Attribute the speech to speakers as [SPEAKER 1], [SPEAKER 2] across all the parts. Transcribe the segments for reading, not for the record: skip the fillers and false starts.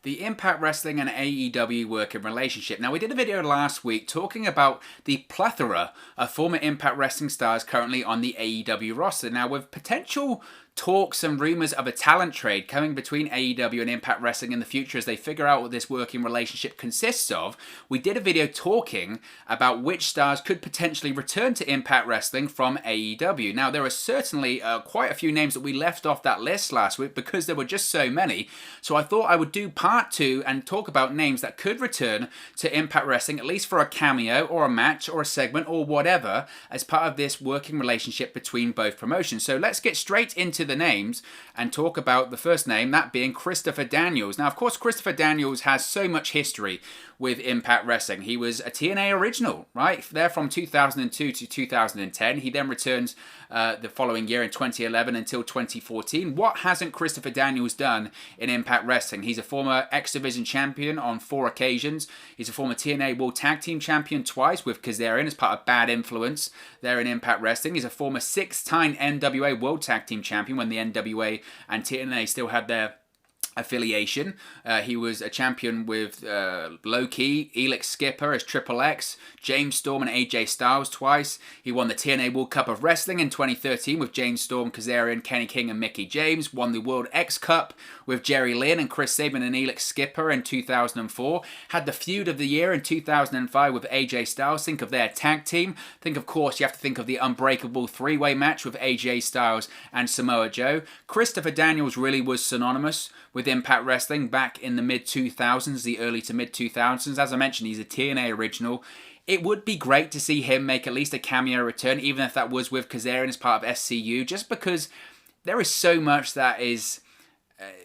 [SPEAKER 1] The Impact Wrestling and AEW working relationship. Now, we did a video last week talking about the plethora of former Impact Wrestling stars currently on the AEW roster. Now, with potential talks and rumours of a talent trade coming between AEW and Impact Wrestling in the future as they figure out what this working relationship consists of, we did a video talking about which stars could potentially return to Impact Wrestling from AEW. Now, there are certainly quite a few names that we left off that list last week because there were just so many. So I thought I would do part 2 and talk about names that could return to Impact Wrestling, at least for a cameo or a match or a segment or whatever, as part of this working relationship between both promotions. So let's get straight into the names and talk about the first name, that being Christopher Daniels. Now, of course, Christopher Daniels has so much history with Impact Wrestling. He was a TNA original, right? There from 2002 to 2010. He then returns the following year in 2011 until 2014. What hasn't Christopher Daniels done in Impact Wrestling? He's a former X Division champion on 4 occasions. He's a former TNA World Tag Team champion twice with KAZARIAN as part of Bad Influence there in Impact Wrestling. He's a former 6-time NWA World Tag Team champion when the NWA and TNA still had their affiliation. He was a champion with Low-Key, Elix Skipper as Triple X, James Storm and AJ Styles twice. He won the TNA World Cup of Wrestling in 2013 with James Storm, KAZARIAN, Kenny King and Mickey James. Won the World X Cup with Jerry Lynn and Chris Sabin and Elix Skipper in 2004. Had the feud of the year in 2005 with AJ Styles. Think of their tag team. Think, of course, you have to think of the Unbreakable 3-way match with AJ Styles and Samoa Joe. Christopher Daniels really was synonymous with Impact Wrestling back in the mid-2000s, the early to mid-2000s. As I mentioned, he's a TNA original. It would be great to see him make at least a cameo return, even if that was with KAZARIAN as part of SCU, just because there is so much that is,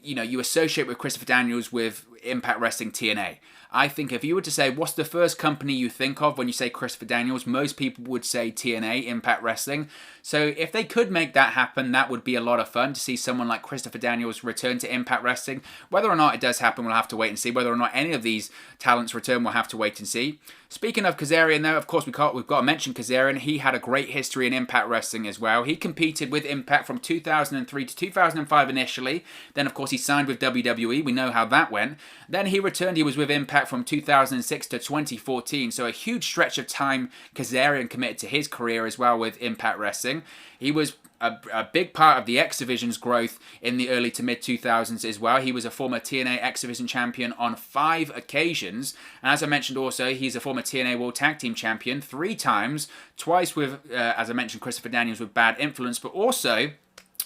[SPEAKER 1] you associate with Christopher Daniels with Impact Wrestling TNA. I think if you were to say, what's the first company you think of when you say Christopher Daniels, most people would say TNA, Impact Wrestling. So if they could make that happen, that would be a lot of fun to see someone like Christopher Daniels return to Impact Wrestling. Whether or not it does happen, we'll have to wait and see. Whether or not any of these talents return, we'll have to wait and see. Speaking of KAZARIAN, though, of course, we've got to mention KAZARIAN. He had a great history in Impact Wrestling as well. He competed with Impact from 2003 to 2005 initially. Then, of course, he signed with WWE. We know how that went. Then he returned. He was with Impact from 2006 to 2014. So a huge stretch of time KAZARIAN committed to his career as well with Impact Wrestling. He was a big part of the X Division's growth in the early to mid-2000s as well. He was a former TNA X Division champion on 5 occasions. And as I mentioned also, he's a former TNA World Tag Team champion 3 times. Twice with, as I mentioned, Christopher Daniels with Bad Influence, but also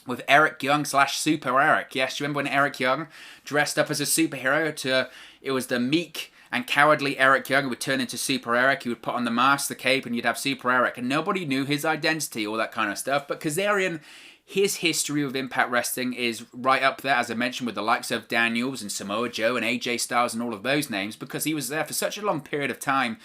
[SPEAKER 1] with Eric Young / Super Eric. Yes, do you remember when Eric Young dressed up as a superhero? It was the meek and cowardly Eric Young would turn into Super Eric. He would put on the mask, the cape, and you'd have Super Eric. And nobody knew his identity, all that kind of stuff. But KAZARIAN, his history with Impact Wrestling is right up there, as I mentioned, with the likes of Daniels and Samoa Joe and AJ Styles and all of those names, because he was there for such a long period of time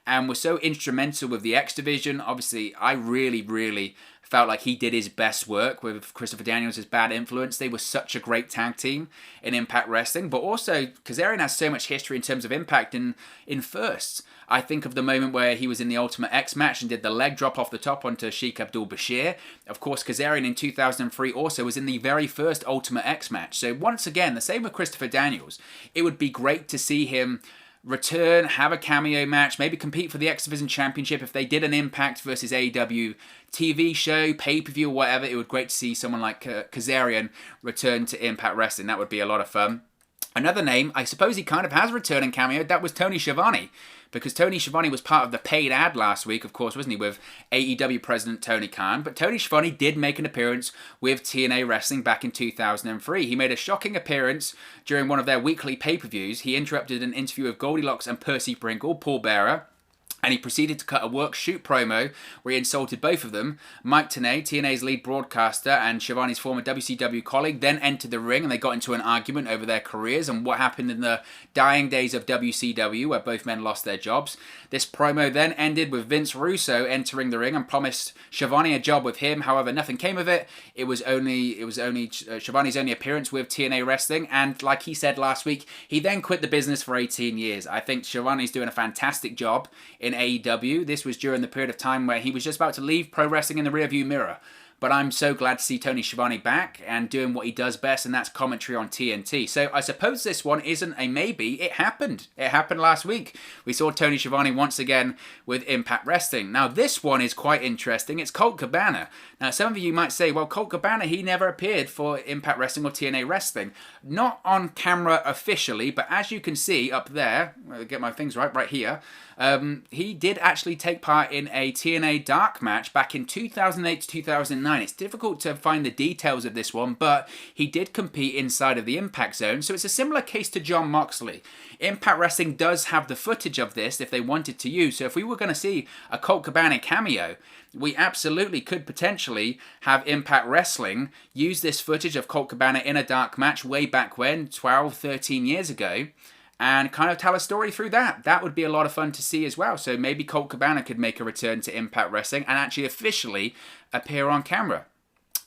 [SPEAKER 1] and was so instrumental with the X Division. Obviously, I really felt like he did his best work with Christopher Daniels as Bad Influence. They were such a great tag team in Impact Wrestling. But also, KAZARIAN has so much history in terms of Impact in firsts. I think of the moment where he was in the Ultimate X match and did the leg drop off the top onto Sheik Abdul-Bashir. Of course, KAZARIAN in 2003 also was in the very first Ultimate X match. So once again, the same with Christopher Daniels. It would be great to see him return, have a cameo match, maybe compete for the X Division Championship. If they did an Impact versus AEW TV show, pay-per-view, or whatever, it would be great to see someone like KAZARIAN return to Impact Wrestling. That would be a lot of fun. Another name, I suppose he kind of has returned and cameoed, that was Tony Schiavone. Because Tony Schiavone was part of the paid ad last week, of course, wasn't he, with AEW President Tony Khan. But Tony Schiavone did make an appearance with TNA Wrestling back in 2003. He made a shocking appearance during one of their weekly pay-per-views. He interrupted an interview with Goldilocks and Percy Pringle, Paul Bearer, and he proceeded to cut a work-shoot promo where he insulted both of them. Mike Tenay, TNA's lead broadcaster, and Schiavone's former WCW colleague, then entered the ring and they got into an argument over their careers and what happened in the dying days of WCW, where both men lost their jobs. This promo then ended with Vince Russo entering the ring and promised Schiavone a job with him. However, nothing came of it. It was only Schiavone's only appearance with TNA Wrestling, and like he said last week, he then quit the business for 18 years. I think Schiavone's doing a fantastic job in AEW. This was during the period of time where he was just about to leave pro wrestling in the rearview mirror. but I'm so glad to see Tony Schiavone back and doing what he does best, and that's commentary on TNT. So I suppose this one isn't a maybe. It happened. It happened last week. We saw Tony Schiavone once again with Impact Wrestling. Now this one is quite interesting. It's Colt Cabana. Now some of you might say, well, Colt Cabana, he never appeared for Impact Wrestling or TNA Wrestling. Not on camera officially, but as you can see up there, I'll get my things right here, he did actually take part in a TNA Dark match back in 2008 to 2009. It's difficult to find the details of this one, but he did compete inside of the Impact Zone, so it's a similar case to Jon Moxley. Impact Wrestling does have the footage of this if they wanted to use, so if we were going to see a Colt Cabana cameo, we absolutely could potentially have Impact Wrestling use this footage of Colt Cabana in a dark match way back when, 12, 13 years ago, and kind of tell a story through that. That would be a lot of fun to see as well. So maybe Colt Cabana could make a return to Impact Wrestling and actually officially appear on camera.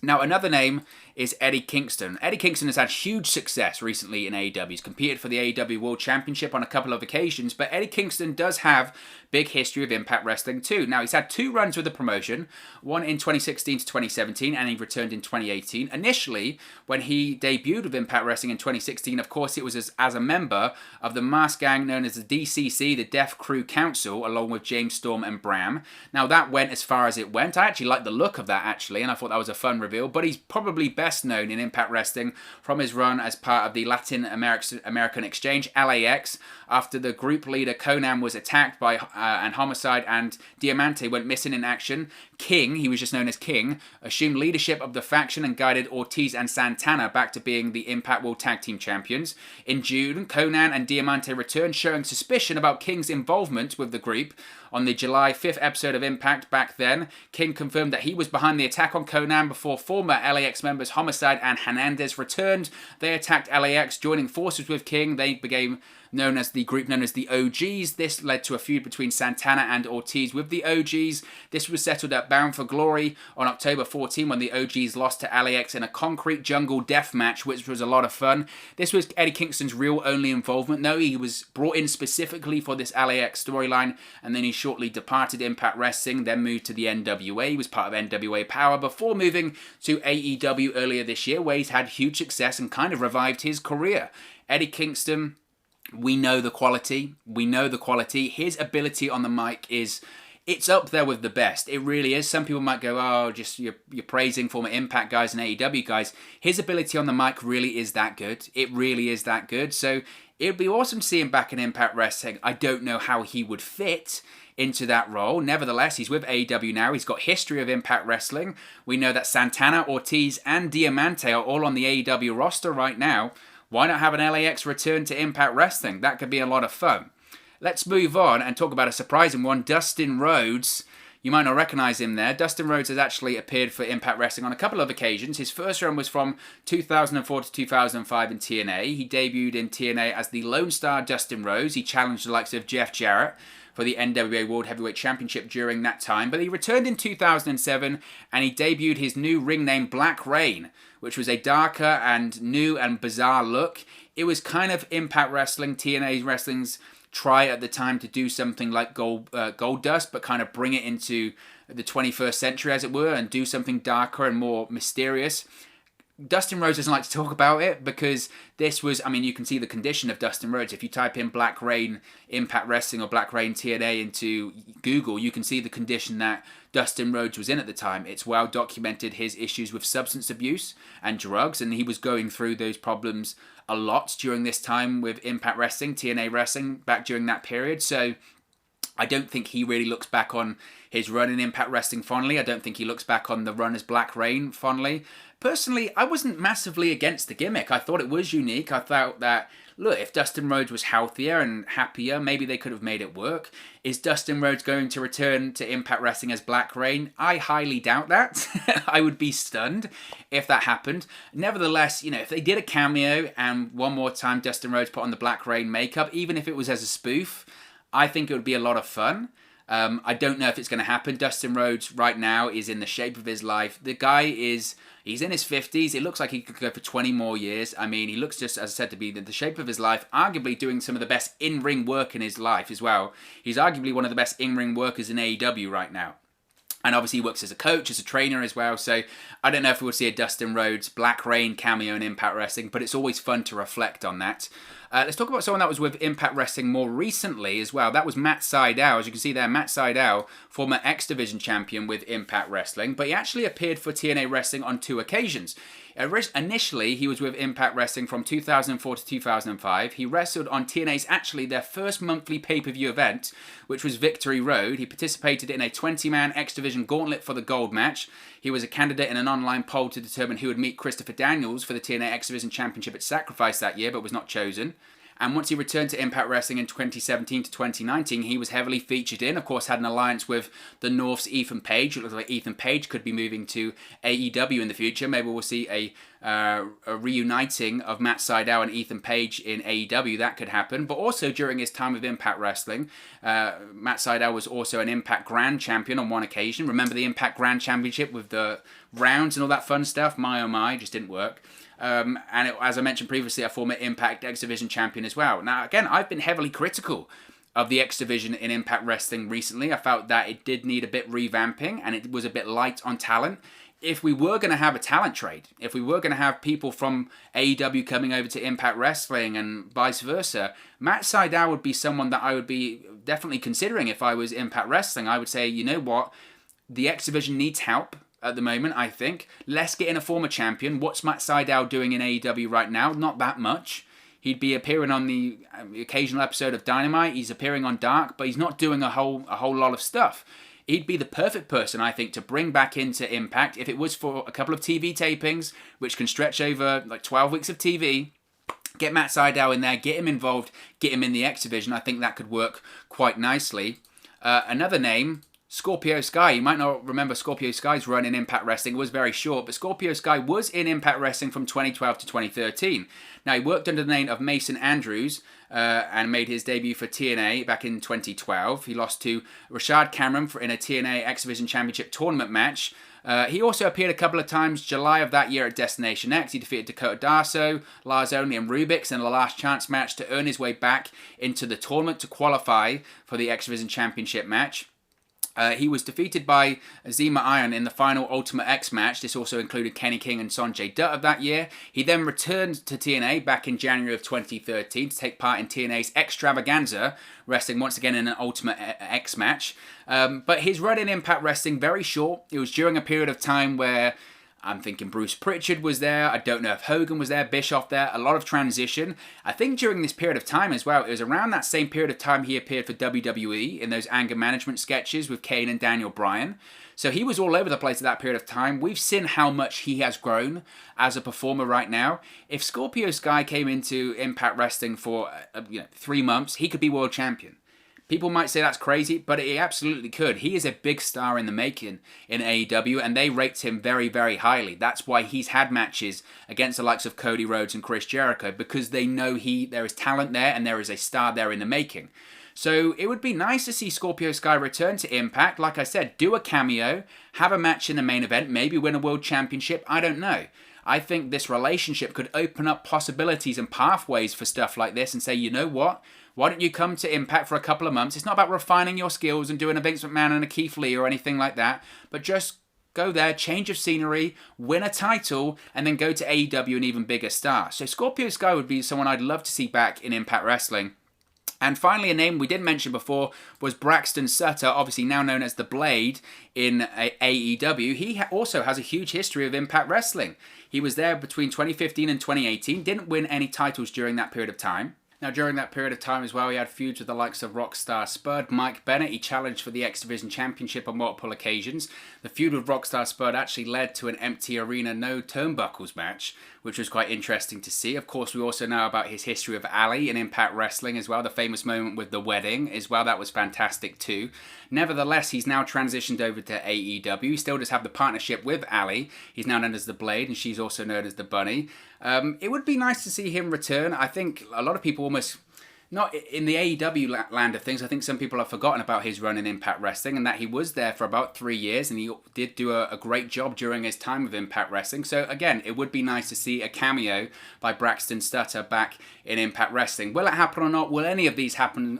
[SPEAKER 1] Now, another name is Eddie Kingston. Eddie Kingston has had huge success recently in AEW. He's competed for the AEW World Championship on a couple of occasions, but Eddie Kingston does have big history of Impact Wrestling too. Now, he's had 2 runs with the promotion, one in 2016 to 2017, and he returned in 2018. Initially, when he debuted with Impact Wrestling in 2016, of course, it was as a member of the masked gang known as the DCC, the Death Crew Council, along with James Storm and Bram. Now, that went as far as it went. I actually like the look of that, actually, and I thought that was a fun reveal, but he's probably best known in Impact Wrestling from his run as part of the Latin American Exchange, LAX, after the group leader Conan was attacked by and Homicide and Diamante went missing in action. King, he was just known as King, assumed leadership of the faction and guided Ortiz and Santana back to being the Impact World Tag Team Champions. In June, Conan and Diamante returned, showing suspicion about King's involvement with the group. On the July 5th episode of Impact back then, King confirmed that he was behind the attack on Conan before former LAX members Homicide and Hernandez returned. They attacked LAX, joining forces with King. They became known as the group known as the OGs. This led to a feud between Santana and Ortiz with the OGs. This was settled at Bound for Glory on October 14 when the OGs lost to LAX in a concrete jungle death match, which was a lot of fun. This was Eddie Kingston's real only involvement, though. He was brought in specifically for this LAX storyline, and then he shortly departed Impact Wrestling, then moved to the NWA. He was part of NWA Power before moving to AEW earlier this year, where he's had huge success and kind of revived his career. Eddie Kingston, we know the quality. We know the quality. His ability on the mic it's up there with the best. It really is. Some people might go, oh, just you're praising former Impact guys and AEW guys. His ability on the mic really is that good. It really is that good. So it'd be awesome to see him back in Impact Wrestling. I don't know how he would fit into that role. Nevertheless, he's with AEW now. He's got history of Impact Wrestling. We know that Santana, Ortiz, and Diamante are all on the AEW roster right now. Why not have an LAX return to Impact Wrestling? That could be a lot of fun. Let's move on and talk about a surprising one, Dustin Rhodes. You might not recognize him there. Dustin Rhodes has actually appeared for Impact Wrestling on a couple of occasions. His first run was from 2004 to 2005 in TNA. He debuted in TNA as the Lone Star Dustin Rhodes. He challenged the likes of Jeff Jarrett for the NWA World Heavyweight Championship during that time. But he returned in 2007 and he debuted his new ring name Black Rain, which was a darker and new and bizarre look. It was kind of Impact Wrestling, TNA Wrestling's try at the time to do something like Gold Dust, but kind of bring it into the 21st century, as it were, and do something darker and more mysterious. Dustin Rhodes doesn't like to talk about it because this was, I mean, you can see the condition of Dustin Rhodes. If you type in Black Rain Impact Wrestling or Black Rain TNA into Google, you can see the condition that Dustin Rhodes was in at the time. It's well documented, his issues with substance abuse and drugs, and he was going through those problems a lot during this time with Impact Wrestling, TNA Wrestling, back during that period. So I don't think he really looks back on his run in Impact Wrestling fondly. I don't think he looks back on the run as Black Rain fondly. Personally, I wasn't massively against the gimmick. I thought it was unique. I thought that, look, if Dustin Rhodes was healthier and happier, maybe they could have made it work. Is Dustin Rhodes going to return to Impact Wrestling as Black Rain? I highly doubt that. I would be stunned if that happened. Nevertheless, you know, if they did a cameo and one more time Dustin Rhodes put on the Black Rain makeup, even if it was as a spoof, I think it would be a lot of fun. I don't know if it's going to happen. Dustin Rhodes right now is in the shape of his life. The guy is, he's in his 50s. It looks like he could go for 20 more years. I mean, he looks just, as I said, to be in the shape of his life, arguably doing some of the best in-ring work in his life as well. He's arguably one of the best in-ring workers in AEW right now. And obviously he works as a coach, as a trainer as well. So I don't know if we'll see a Dustin Rhodes, Black Reign cameo in Impact Wrestling, but it's always fun to reflect on that. Let's talk about someone that was with Impact Wrestling more recently as well. That was Matt SYDAL. As you can see there, Matt SYDAL, former X Division champion with Impact Wrestling, but he actually appeared for TNA Wrestling on 2 occasions. Initially, he was with Impact Wrestling from 2004 to 2005. He wrestled on TNA's actually their first monthly pay-per-view event, which was Victory Road. He participated in a 20-man X Division gauntlet for the gold match. He was a candidate in an online poll to determine who would meet Christopher Daniels for the TNA X Division Championship at Sacrifice that year, but was not chosen. And once he returned to Impact Wrestling in 2017 to 2019, he was heavily featured in, of course, had an alliance with the North's Ethan Page. It looks like Ethan Page could be moving to AEW in the future. Maybe we'll see a reuniting of Matt SYDAL and Ethan Page in AEW. That could happen. But also during his time with Impact Wrestling, Matt SYDAL was also an Impact Grand Champion on one occasion. Remember the Impact Grand Championship with the rounds and all that fun stuff? My oh my, just didn't work. As I mentioned previously, a former Impact X Division champion as well. Now, again, I've been heavily critical of the X Division in Impact Wrestling recently. I felt that it did need a bit revamping and it was a bit light on talent. If we were going to have a talent trade, if we were going to have people from AEW coming over to Impact Wrestling and vice versa, Matt SYDAL would be someone that I would be definitely considering if I was Impact Wrestling. I would say, you know what, the X Division needs help at the moment, I think. Let's get in a former champion. What's Matt SYDAL doing in AEW right now? Not that much. He'd be appearing on the occasional episode of Dynamite. He's appearing on Dark, but he's not doing a whole lot of stuff. He'd be the perfect person, I think, to bring back into Impact if it was for a couple of TV tapings, which can stretch over like 12 weeks of TV. Get Matt SYDAL in there, get him involved, get him in the X Division. I think that could work quite nicely. Another name, Scorpio Sky. You might not remember Scorpio Sky's run in Impact Wrestling. It was very short, but Scorpio Sky was in Impact Wrestling from 2012 to 2013. Now, he worked under the name of Mason Andrews and made his debut for TNA back in 2012. He lost to Rashad Cameron in a TNA X Division Championship tournament match. He also appeared a couple of times July of that year at Destination X. He defeated Dakota Darso, Lars Only, and Rubix in a last chance match to earn his way back into the tournament to qualify for the X Division Championship match. He was defeated by Zema Iron in the final Ultimate X match. This also included Kenny King and Sonjay Dutt of that year. He then returned to TNA back in January of 2013 to take part in TNA's Extravaganza, wrestling once again in an Ultimate X match. But his run in Impact Wrestling, very short. It was during a period of time where I'm thinking Bruce Pritchard was there. I don't know if Hogan was there, Bischoff there. A lot of transition. I think during this period of time as well, it was around that same period of time he appeared for WWE in those anger management sketches with Kane and Daniel Bryan. So he was all over the place at that period of time. We've seen how much he has grown as a performer right now. If Scorpio Sky came into Impact Wrestling for 3 months, he could be world champion. People might say that's crazy, but he absolutely could. He is a big star in the making in AEW, and they rate him very, very highly. That's why he's had matches against the likes of Cody Rhodes and Chris Jericho, because they know there is talent there and there is a star there in the making. So it would be nice to see Scorpio Sky return to Impact. Like I said, do a cameo, have a match in the main event, maybe win a world championship. I don't know. I think this relationship could open up possibilities and pathways for stuff like this and say, you know what? Why don't you come to Impact for a couple of months? It's not about refining your skills and doing a Vince McMahon and a Keith Lee or anything like that, but just go there, change of scenery, win a title, and then go to AEW, an even bigger star. So Scorpio Sky would be someone I'd love to see back in Impact Wrestling. And finally, a name we didn't mention before was Braxton Sutter, obviously now known as The Blade in AEW. He also has a huge history of Impact Wrestling. He was there between 2015 and 2018, didn't win any titles during that period of time. Now, during that period of time as well, he had feuds with the likes of Rockstar Spud, Mike Bennett. He challenged for the X Division Championship on multiple occasions. The feud with Rockstar Spud actually led to an empty arena, no turnbuckles match, which was quite interesting to see. Of course, we also know about his history with Ali in Impact Wrestling as well. The famous moment with the wedding as well. That was fantastic too. Nevertheless, he's now transitioned over to AEW. He still does have the partnership with Ali. He's now known as the Blade, and she's also known as the Bunny. It would be nice to see him return. I think a lot of people almost not in the AEW land of things. I think some people have forgotten about his run in Impact Wrestling and that he was there for about 3 years and he did do a great job during his time with Impact Wrestling. So again, it would be nice to see a cameo by Braxton Stutter back in Impact Wrestling. Will it happen or not? Will any of these happen?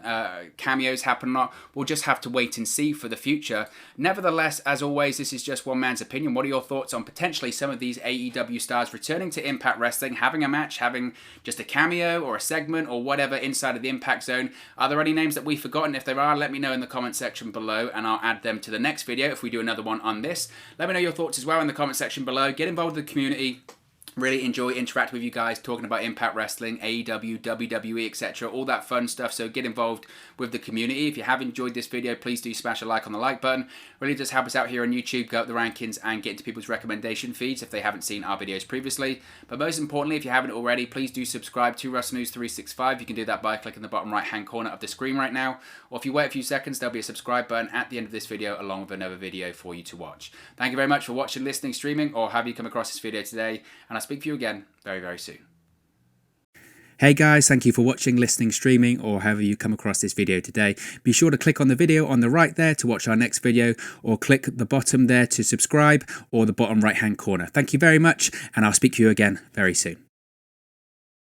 [SPEAKER 1] Cameos happen or not? We'll just have to wait and see for the future. Nevertheless, as always, this is just one man's opinion. What are your thoughts on potentially some of these AEW stars returning to Impact Wrestling, having a match, having just a cameo or a segment or whatever inside of the Impact Zone? Are there any names that we've forgotten? If there are, let me know in the comment section below and I'll add them to the next video if we do another one on this. Let me know your thoughts as well in the comment section below. Get involved with the community. Really enjoy interacting with you guys, talking about Impact Wrestling, AEW, WWE, etc. All that fun stuff, so get involved with the community. If you have enjoyed this video, please do smash a like on the like button. Really does help us out here on YouTube, go up the rankings and get into people's recommendation feeds if they haven't seen our videos previously. But most importantly, if you haven't already, please do subscribe to Wrestle News 365. You can do that by clicking the bottom right hand corner of the screen right now. Or if you wait a few seconds, there'll be a subscribe button at the end of this video along with another video for you to watch. Thank you very much for watching, listening, streaming, or have you come across this video today. And I'll speak to you again very, very soon.
[SPEAKER 2] Hey guys, thank you for watching, listening, streaming, or however you come across this video today. Be sure to click on the video on the right there to watch our next video, or click the bottom there to subscribe, or the bottom right hand corner. Thank you very much, and I'll speak to you again very soon.